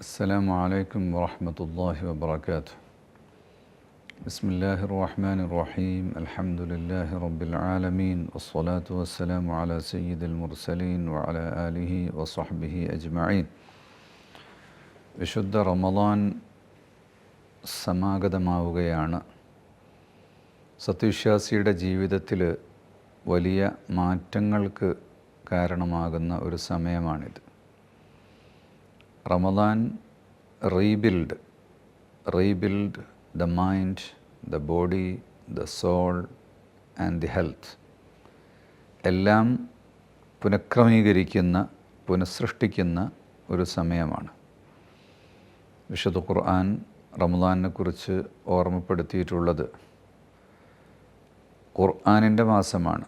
السلام عليكم ورحمة الله وبركاته. بسم الله الرحمن الرحيم. الحمد لله رب العالمين والصلاة والسلام على سيد المرسلين وعلى آله وصحبه أجمعين. വിശുദ്ധ റമളാൻ സമാഗതമാവുകയാണ്. സത്യവിശ്വാസിയുടെ ജീവിതത്തിൽ വലിയ മാറ്റങ്ങൾക്ക് കാരണമാകുന്ന ഒരു സമയമാണിത്. Ramadan rebuild the mind, the body, the soul and the health എല്ലാം പുനഃക്രമീകരിക്കുന്ന, പുനഃസൃഷ്ടിക്കുന്ന ഒരു സമയമാണ്. വിശുദ്ധ ഖുർആൻ റമളാനെ കുറിച്ച് ഓർമ്മപ്പെടുത്തിയിട്ടുള്ളത് ഖുർആനിൻ്റെ മാസമാണ്.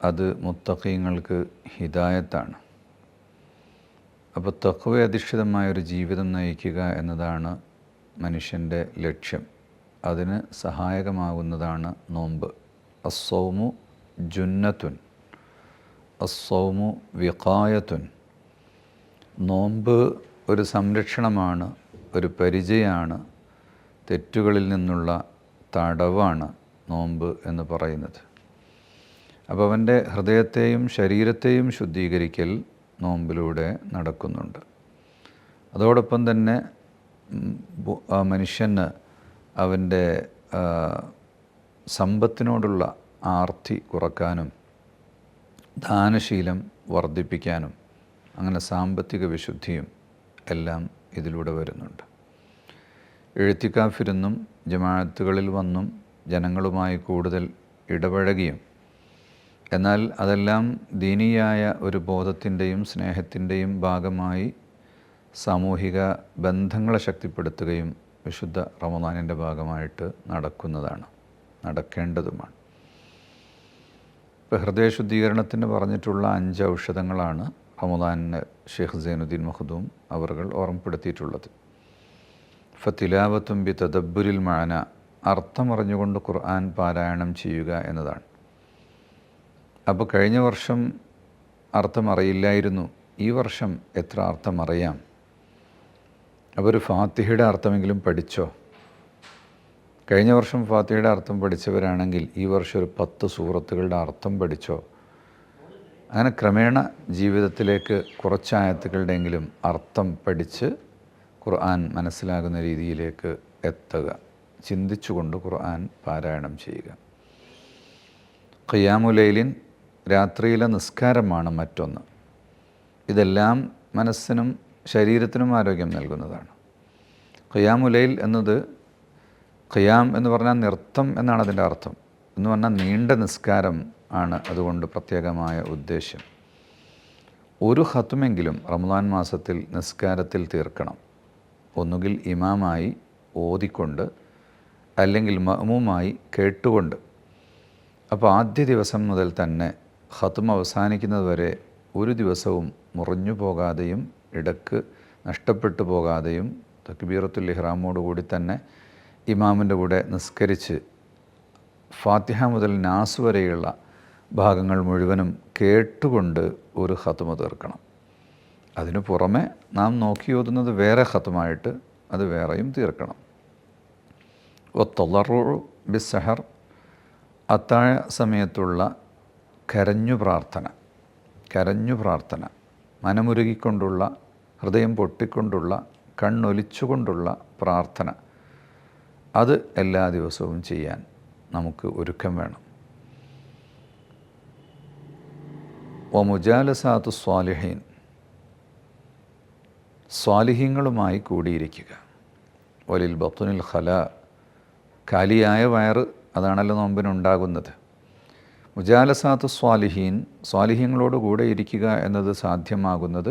അത് മുത്തഖീങ്ങൾക്ക് ഹിദായത്താണ്. അപ്പോൾ തഖ്വ അധിഷ്ഠിതമായൊരു ജീവിതം നയിക്കുക എന്നതാണ് മനുഷ്യൻ്റെ ലക്ഷ്യം. അതിന് സഹായകമാകുന്നതാണ് നോമ്പ്. അസ്സൗമു ജുന്നത്തുൻ, അസ്സൗമു വിഖായത്തുൻ. നോമ്പ് ഒരു സംരക്ഷണമാണ്, ഒരു പരിചയമാണ്, തെറ്റുകളിൽ നിന്നുള്ള തടവാണ് നോമ്പ് എന്ന് പറയുന്നത്. അപ്പോൾ അവൻ്റെ ഹൃദയത്തെയും ശരീരത്തെയും ശുദ്ധീകരിക്കൽ നോമ്പിലൂടെ നടക്കുന്നുണ്ട്. അതോടൊപ്പം തന്നെ മനുഷ്യന് അവൻ്റെ സമ്പത്തിനോടുള്ള ആർത്തി കുറക്കാനും ദാനശീലം വർദ്ധിപ്പിക്കാനും അങ്ങനെ സാമ്പത്തിക വിശുദ്ധിയും എല്ലാം ഇതിലൂടെ വരുന്നുണ്ട്. എഴുത്തിക്കാഫിരുന്നും ജമാഅത്തുകളിൽ വന്നും ജനങ്ങളുമായി കൂടുതൽ ഇടപഴകിയും, എന്നാൽ അതെല്ലാം ദീനീയായ ഒരു ബോധത്തിൻ്റെയും സ്നേഹത്തിൻ്റെയും ഭാഗമായി സാമൂഹിക ബന്ധങ്ങളെ ശക്തിപ്പെടുത്തുകയും വിശുദ്ധ റമളാനിൻ്റെ ഭാഗമായിട്ട് നടക്കേണ്ടതുമാണ്. ഇപ്പോൾ ഹൃദയശുദ്ധീകരണത്തിന് പറഞ്ഞിട്ടുള്ള 5 ഔഷധങ്ങളാണ് റമളാനിന് ഷെയ്ഖ് സൈനുദ്ദീൻ മഖ്ദൂം അവർകൾ ഓർമ്മപ്പെടുത്തിയിട്ടുള്ളത്. ഫതിലാവത്തും ബി തദബ്ബുരിൽ മഅന, അർത്ഥമറിഞ്ഞുകൊണ്ട് ഖുർആൻ പാരായണം ചെയ്യുക എന്നതാണ്. അപ്പോൾ കഴിഞ്ഞ വർഷം അർത്ഥം അറിയില്ലായിരുന്നു, ഈ വർഷം എത്ര അർത്ഥം അറിയാം? അപ്പോൾ ഒരു ഫാത്തിഹയുടെ അർത്ഥമെങ്കിലും പഠിച്ചോ? കഴിഞ്ഞ വർഷം ഫാത്തിഹയുടെ അർത്ഥം പഠിച്ചവരാണെങ്കിൽ ഈ വർഷം ഒരു 10 സൂറത്തുകളുടെ അർത്ഥം പഠിച്ചോ? അങ്ങനെ ക്രമേണ ജീവിതത്തിലേക്ക് കുറച്ച് ആയത്തുകളുടെയെങ്കിലും അർത്ഥം പഠിച്ച് ഖുർആൻ മനസ്സിലാകുന്ന രീതിയിലേക്ക് എത്തുക. ചിന്തിച്ചുകൊണ്ട് ഖുർആൻ പാരായണം ചെയ്യുക. ഖിയാമുലൈലിൻ, രാത്രിയിലെ നിസ്കാരമാണ് മറ്റൊന്ന്. ഇതെല്ലാം മനസ്സിനും ശരീരത്തിനും ആരോഗ്യം നൽകുന്നതാണ്. ഖിയാമുലൈൽ എന്നത്, ഖിയാം എന്ന് പറഞ്ഞാൽ നൃത്തം എന്നാണ് അതിൻ്റെ അർത്ഥം. എന്ന് പറഞ്ഞാൽ നീണ്ട നിസ്കാരം ആണ് അതുകൊണ്ട് പ്രത്യേകമായ ഉദ്ദേശ്യം. ഒരു ഖത്മെങ്കിലും റമളാൻ മാസത്തിൽ നിസ്കാരത്തിൽ തീർക്കണം. ഒന്നുകിൽ ഇമാമായി ഓതിക്കൊണ്ട്, അല്ലെങ്കിൽ മഅ്മൂമായി കേട്ടുകൊണ്ട്. അപ്പോൾ ആദ്യ ദിവസം മുതൽ തന്നെ ഖത്മ് അവസാനിക്കുന്നത് വരെ ഒരു ദിവസവും മുറിഞ്ഞു പോകാതെയും ഇടക്ക് നഷ്ടപ്പെട്ടു പോകാതെയും തക്ബീറത്തുൽ ഇഹ്റാമോടുകൂടി തന്നെ ഇമാമിൻ്റെ കൂടെ നിസ്കരിച്ച് ഫാത്തിഹ മുതൽ നാസ് വരെയുള്ള ഭാഗങ്ങൾ മുഴുവനും കേട്ടുകൊണ്ട് ഒരു ഖത്മ് തീർക്കണം. അതിനു പുറമെ നാം നോക്കി ഓതുന്നത് വേറെ ഖത്മായിട്ട് അത് വേറെയും തീർക്കണം. വത്തളറു ബിസ്സഹർ, അത്താഴ സമയത്തുള്ള കരഞ്ഞു പ്രാർത്ഥന, മനമുരുകിക്കൊണ്ടുള്ള, ഹൃദയം പൊട്ടിക്കൊണ്ടുള്ള, കണ്ണൊലിച്ചുകൊണ്ടുള്ള പ്രാർത്ഥന, അത് എല്ലാ ദിവസവും ചെയ്യാൻ നമുക്ക് ഒരുക്കം വേണം. വമുജാലസാത്തു സ്വാലിഹീൻ, സ്വാലിഹീങ്ങളുമായി കൂടിയിരിക്കുക. വലിൽ ബത്തുനിൽ ഖല, കാലിയായ വയറ്, അതാണല്ലോ നോമ്പിനുണ്ടാകുന്നത്. മുജാലസാത്ത് സ്വാലിഹീൻ, സ്വാലിഹീങ്ങളോട് കൂടെ ഇരിക്കുക എന്നത് സാധ്യമാകുന്നത്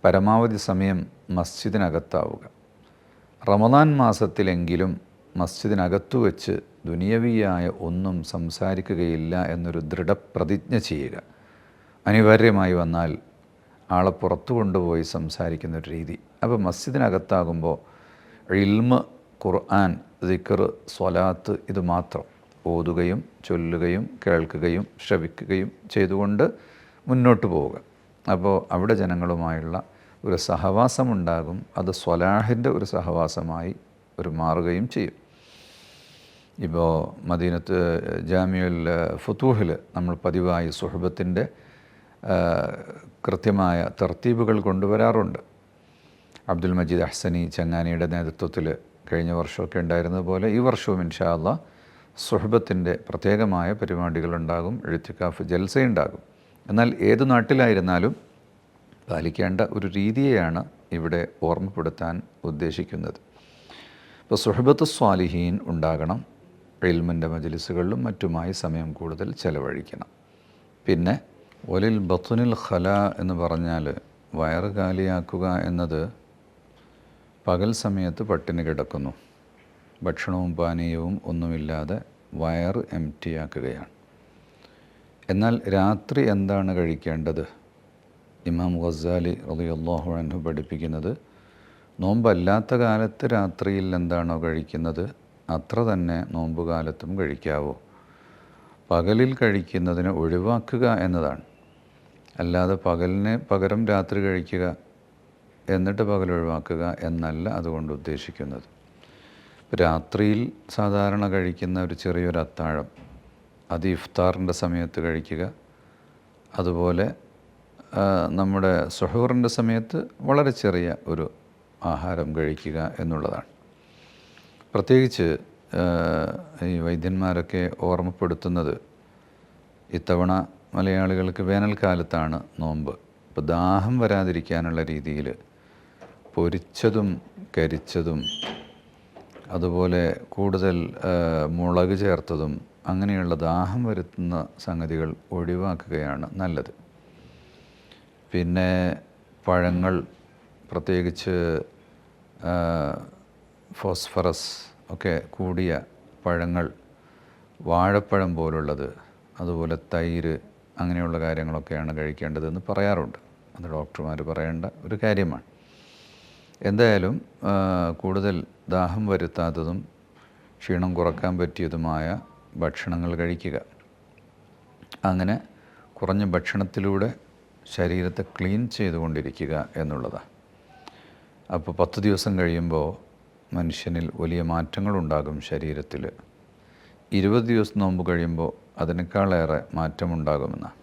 പരമാവധി സമയം മസ്ജിദിനകത്താവുക. റമളാൻ മാസത്തിലെങ്കിലും മസ്ജിദിനകത്തു വെച്ച് ദുനിയവിയായ ഒന്നും സംസാരിക്കുകയില്ല എന്നൊരു ദൃഢപ്രതിജ്ഞ ചെയ്യുക. അനിവാര്യമായി വന്നാൽ ആളെ പുറത്തു കൊണ്ടുപോയി സംസാരിക്കുന്നൊരു രീതി. അപ്പോൾ മസ്ജിദിനകത്താകുമ്പോൾ ഇൽമ്, ഖുർആൻ, ദിക്ർ, സ്വലാത്ത് ഇത് മാത്രം ഓതുകയും ചൊല്ലുകയും കേൾക്കുകയും ശ്രവിക്കുകയും ചെയ്തുകൊണ്ട് മുന്നോട്ട് പോവുക. അപ്പോൾ അവിടെ ജനങ്ങളുമായുള്ള ഒരു സഹവാസമുണ്ടാകും. അത് സ്വലാഹിൻ്റെ ഒരു സഹവാസമായി മാറുകയും ചെയ്യും. ഇപ്പോൾ മദീനത്ത് ജാമിഉൽ ഫുതൂഹിൽ നമ്മൾ പതിവായി സുഹബത്തിൻ്റെ കൃത്യമായ തർത്തീബുകൾ കൊണ്ടുവരാറുണ്ട്. അബ്ദുൽ മജീദ് അഹ്സനി ചങ്ങാനിയുടെ നേതൃത്വത്തിൽ കഴിഞ്ഞ വർഷമൊക്കെ ഉണ്ടായിരുന്നത് പോലെ ഈ വർഷവും ഇൻഷാ അല്ലാഹ് സുഹബത്തിൻ്റെ പ്രത്യേകമായ പരിപാടികളുണ്ടാകും, ഇഅ്തികാഫ് ജൽസയുണ്ടാകും. എന്നാൽ ഏത് നാട്ടിലായിരുന്നാലും പാലിക്കേണ്ട ഒരു രീതിയെയാണ് ഇവിടെ ഓർമ്മപ്പെടുത്താൻ ഉദ്ദേശിക്കുന്നത്. ഇപ്പോൾ സുഹബത്ത് സ്വാലിഹീൻ ഉണ്ടാകണം, ഇൽമിൻ്റെ മജ്ലിസുകളിലും മറ്റുമായി സമയം കൂടുതൽ ചെലവഴിക്കണം. പിന്നെ വലിൽ ബത്തുനിൽ ഖല എന്ന് പറഞ്ഞാൽ വയറ് കാലിയാക്കുക എന്നത് പകൽ സമയത്ത് പട്ടിണി കിടക്കുന്നു, ഭക്ഷണവും പാനീയവും ഒന്നുമില്ലാതെ വയറ് എംറ്റിയാക്കുകയാണ്. എന്നാൽ രാത്രി എന്താണ് കഴിക്കേണ്ടത്? ഇമാം ഗസാലി റളിയല്ലാഹു അൻഹു പഠിപ്പിക്കുന്നത്, നോമ്പല്ലാത്ത കാലത്ത് രാത്രിയിൽ എന്താണോ കഴിക്കുന്നത് അത്ര തന്നെ നോമ്പുകാലത്തും കഴിക്കാവൂ. പകലിൽ കഴിക്കുന്നതിനെ ഒഴിവാക്കുക എന്നതാണ്. അല്ലാതെ പകലിന് പകരം രാത്രി കഴിക്കുക എന്നിട്ട് പകൽ ഒഴിവാക്കുക എന്നല്ല അതുകൊണ്ട് ഉദ്ദേശിക്കുന്നത്. രാത്രിയിൽ സാധാരണ കഴിക്കുന്ന ഒരു ചെറിയൊരു അത്താഴം അത് ഇഫ്താറിൻ്റെ സമയത്ത് കഴിക്കുക. അതുപോലെ നമ്മുടെ സുഹൂറിൻ്റെ സമയത്ത് വളരെ ചെറിയ ഒരു ആഹാരം കഴിക്കുക എന്നുള്ളതാണ്. പ്രത്യേകിച്ച് ഈ വൈദ്യന്മാരൊക്കെ ഓർമ്മപ്പെടുത്തുന്നത്, ഇത്തവണ മലയാളികൾക്ക് വേനൽക്കാലത്താണ് നോമ്പ്. ഇപ്പോൾ ദാഹം വരാതിരിക്കാനുള്ള രീതിയിൽ പൊരിച്ചതും കരിച്ചതും അതുപോലെ കൂടുതൽ മുളക് ചേർത്തതും അങ്ങനെയുള്ള ദാഹം വരുത്തുന്ന സംഗതികൾ ഒഴിവാക്കുകയാണ് നല്ലത്. പിന്നെ പഴങ്ങൾ, പ്രത്യേകിച്ച് ഫോസ്ഫറസ് ഒക്കെ കൂടിയ പഴങ്ങൾ, വാഴപ്പഴം പോലുള്ളത്, അതുപോലെ തൈര്, അങ്ങനെയുള്ള കാര്യങ്ങളൊക്കെയാണ് കഴിക്കേണ്ടതെന്ന് പറയാറുണ്ട്. അത് ഡോക്ടർമാർ പറയേണ്ട ഒരു കാര്യമാണ്. എന്തായാലും കൂടുതൽ ദാഹം വരുത്താത്തതും ക്ഷീണം കുറക്കാൻ പറ്റിയതുമായ ഭക്ഷണങ്ങൾ കഴിക്കുക. അങ്ങനെ കുറഞ്ഞ ഭക്ഷണത്തിലൂടെ ശരീരത്തെ ക്ലീൻ ചെയ്തുകൊണ്ടിരിക്കുക എന്നുള്ളതാണ്. അപ്പോൾ 10 ദിവസം കഴിയുമ്പോൾ മനുഷ്യനിൽ വലിയ മാറ്റങ്ങളുണ്ടാകും ശരീരത്തിൽ. 20 ദിവസം നോമ്പ് കഴിയുമ്പോൾ അതിനേക്കാളേറെ മാറ്റമുണ്ടാകുമെന്നാണ്.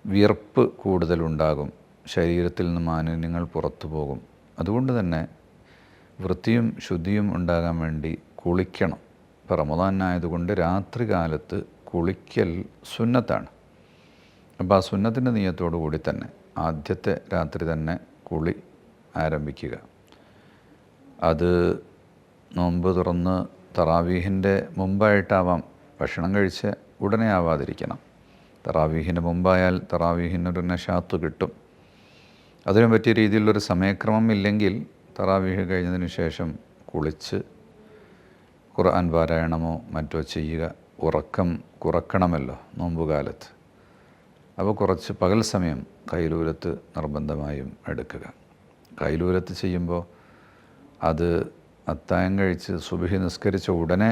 വിയർപ്പ് കൂടുതലുണ്ടാകും, ശരീരത്തിൽ നിന്ന് മാലിന്യങ്ങൾ പുറത്തു പോകും. അതുകൊണ്ട് തന്നെ വൃത്തിയും ശുദ്ധിയും ഉണ്ടാകാൻ വേണ്ടി കുളിക്കണം. ഇപ്പോൾ റമദാനായതുകൊണ്ട് രാത്രി കാലത്ത് കുളിക്കൽ സുന്നത്താണ്. അപ്പോൾ ആ സുന്നത്തിൻ്റെ നിയത്തോടു കൂടി തന്നെ ആദ്യത്തെ രാത്രി തന്നെ കുളി ആരംഭിക്കുക. അത് നോമ്പ് തുറന്ന് തറാവീഹിൻ്റെ മുമ്പായിട്ടാവാം, ഭക്ഷണം കഴിച്ച് ഉടനെ ആവാതിരിക്കണം. തറാവീഹിൻ്റെ മുമ്പായാൽ തറാവീഹിനൊരു നശാത്ത് കിട്ടും. അതിനു പറ്റിയ രീതിയിലുള്ളൊരു സമയക്രമം ഇല്ലെങ്കിൽ തറാവീഹ് കഴിഞ്ഞതിന് ശേഷം കുളിച്ച് ഖുർആൻ പാരായണമോ മറ്റോ ചെയ്യുക. ഉറക്കം കുറക്കണമല്ലോ നോമ്പുകാലത്ത്. അപ്പോൾ കുറച്ച് പകൽ സമയം കൈലൂലത്ത് നിർബന്ധമായും എടുക്കുക. കൈലൂലത്ത് ചെയ്യുമ്പോൾ അത് അത്താഴം കഴിച്ച് സുബ്ഹി നിസ്കരിച്ച ഉടനെ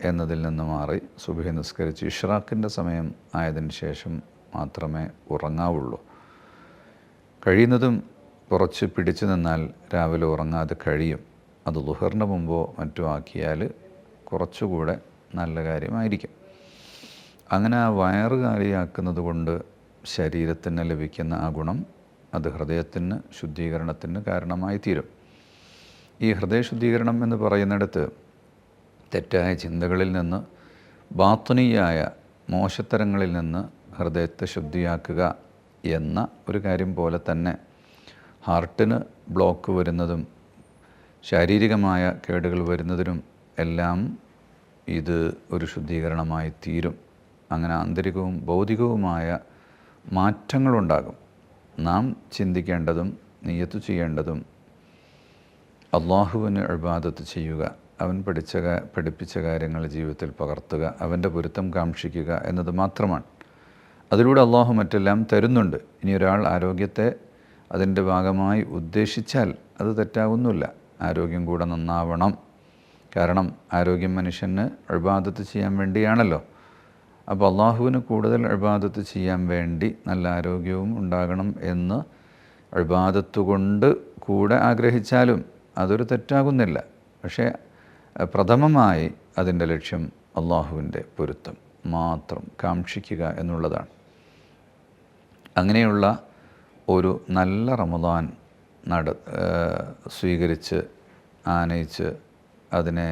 എന്നതിൽ നിന്ന് മാറി സുബ്ഹി നിസ്കരിച്ച് ഇഷ്റാഖിൻ്റെ സമയം ആയതിന് ശേഷം മാത്രമേ ഉറങ്ങാവുള്ളൂ. കഴിയുന്നതും കുറച്ച് പിടിച്ചു നിന്നാൽ രാവിലെ ഉറങ്ങാതെ കഴിയും. അത് ളുഹറിന് മുമ്പോ മറ്റോ ആക്കിയാൽ കുറച്ചുകൂടെ നല്ല കാര്യമായിരിക്കും. അങ്ങനെ ആ വയറ് കാലിയാക്കുന്നത് കൊണ്ട് ശരീരത്തിന് ലഭിക്കുന്ന ആ ഗുണം അത് ഹൃദയത്തിന് ശുദ്ധീകരണത്തിന് കാരണമായി തീരും. ഈ ഹൃദയശുദ്ധീകരണം എന്ന് പറയുന്നിടത്ത് തെറ്റായ ചിന്തകളിൽ നിന്ന്, ബാത്തുനിയായ മോശത്തരങ്ങളിൽ നിന്ന് ഹൃദയത്തെ ശുദ്ധിയാക്കുക എന്ന ഒരു കാര്യം പോലെ തന്നെ ഹാർട്ടിന് ബ്ലോക്ക് വരുന്നതും ശാരീരികമായ കേടുകൾ വരുന്നതിനും എല്ലാം ഇത് ഒരു ശുദ്ധീകരണമായി തീരും. അങ്ങനെ ആന്തരികവും ഭൗതികവുമായ മാറ്റങ്ങളുണ്ടാകും. നാം ചിന്തിക്കേണ്ടതും നിയ്യത്ത് ചെയ്യേണ്ടതും അള്ളാഹുവിന് ഇബാദത്ത് ചെയ്യുക, അവൻ പഠിപ്പിച്ച കാര്യങ്ങൾ ജീവിതത്തിൽ പകർത്തുക, അവൻ്റെ പൊരുത്തം കാക്ഷിക്കുക എന്നത് മാത്രമാണ്. അതിലൂടെ അള്ളാഹു മറ്റെല്ലാം തരുന്നുണ്ട്. ഇനി ഒരാൾ ആരോഗ്യത്തെ അതിൻ്റെ ഭാഗമായി ഉദ്ദേശിച്ചാൽ അത് തെറ്റാകുന്നില്ല. ആരോഗ്യം കൂടെ നന്നാവണം. കാരണം ആരോഗ്യം മനുഷ്യന് ഇബാദത്ത് ചെയ്യാൻ വേണ്ടിയാണല്ലോ. അപ്പോൾ അള്ളാഹുവിന് കൂടുതൽ ഇബാദത്ത് ചെയ്യാൻ വേണ്ടി നല്ല ആരോഗ്യവും ഉണ്ടാകണം എന്ന് ഇബാദത്ത് കൊണ്ട് കൂടെ ആഗ്രഹിച്ചാലും അതൊരു തെറ്റാകുന്നില്ല. പക്ഷേ പ്രഥമമായി അതിൻ്റെ ലക്ഷ്യം അള്ളാഹുവിൻ്റെ പൊരുത്തം മാത്രം കാക്ഷിക്കുക എന്നുള്ളതാണ്. അങ്ങനെയുള്ള ഒരു നല്ല റമദാൻ സ്വീകരിച്ച് ആനയിച്ച് അതിനെ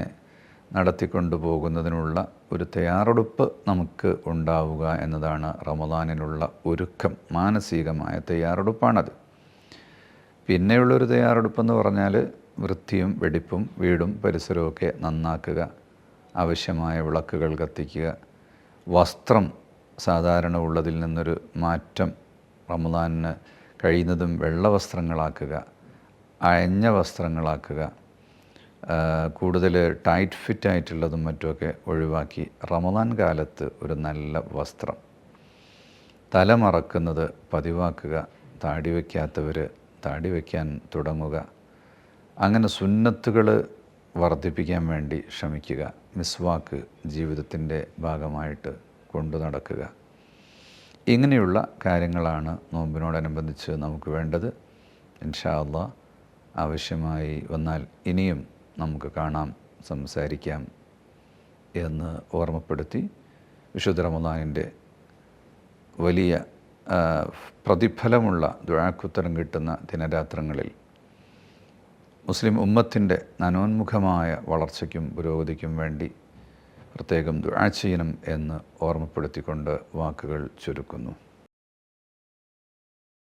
നടത്തിക്കൊണ്ടു പോകുന്നതിനുള്ള ഒരു തയ്യാറെടുപ്പ് നമുക്ക് ഉണ്ടാവുക എന്നതാണ് റമദാനിലുള്ള ഒരുക്കം. മാനസികമായ തയ്യാറെടുപ്പാണത്. പിന്നെയുള്ളൊരു തയ്യാറെടുപ്പെന്ന് പറഞ്ഞാൽ വൃത്തിയും വെടിപ്പും വീടും പരിസരമൊക്കെ നന്നാക്കുക, ആവശ്യമായ വിളക്കുകൾ കത്തിക്കുക, വസ്ത്രം സാധാരണ ഉള്ളതിൽ നിന്നൊരു മാറ്റം റമദാനിന് കഴിയുന്നതും വെള്ള വസ്ത്രങ്ങളാക്കുക, അയഞ്ഞ വസ്ത്രങ്ങളാക്കുക, കൂടുതൽ ടൈറ്റ് ഫിറ്റായിട്ടുള്ളതും മറ്റുമൊക്കെ ഒഴിവാക്കി റമദാൻ കാലത്ത് ഒരു നല്ല വസ്ത്രം, തല മറക്കുന്നത് പതിവാക്കുക, താടി വയ്ക്കാത്തവർ താടി വയ്ക്കാൻ തുടങ്ങുക. അങ്ങനെ സുന്നത്തുകൾ വർദ്ധിപ്പിക്കാൻ വേണ്ടി ശ്രമിക്കുക. മിസ്വാക്ക് ജീവിതത്തിൻ്റെ ഭാഗമായിട്ട് കൊണ്ടു നടക്കുക. ഇങ്ങനെയുള്ള കാര്യങ്ങളാണ് നോമ്പിനോടനുബന്ധിച്ച് നമുക്ക് വേണ്ടത്. ഇൻഷാ അല്ലാഹ് ആവശ്യമായി വന്നാൽ ഇനിയും നമുക്ക് കാണാം, സംസാരിക്കാം എന്ന് ഓർമ്മപ്പെടുത്തി വിശുദ്ധ റമദാനിൻ്റെ വലിയ പ്രതിഫലമുള്ള ദുആക്കുത്തരം കിട്ടുന്ന ദിനരാത്രങ്ങളിൽ മുസ്ലിം ഉമ്മത്തിൻ്റെ നനോന്മുഖമായ വളർച്ചയ്ക്കും പുരോഗതിക്കും വേണ്ടി പ്രത്യേകം ദുആ ചെയ്യണം എന്ന് ഓർമ്മപ്പെടുത്തിക്കൊണ്ട് വാക്കുകൾ ചുരുക്കുന്നു.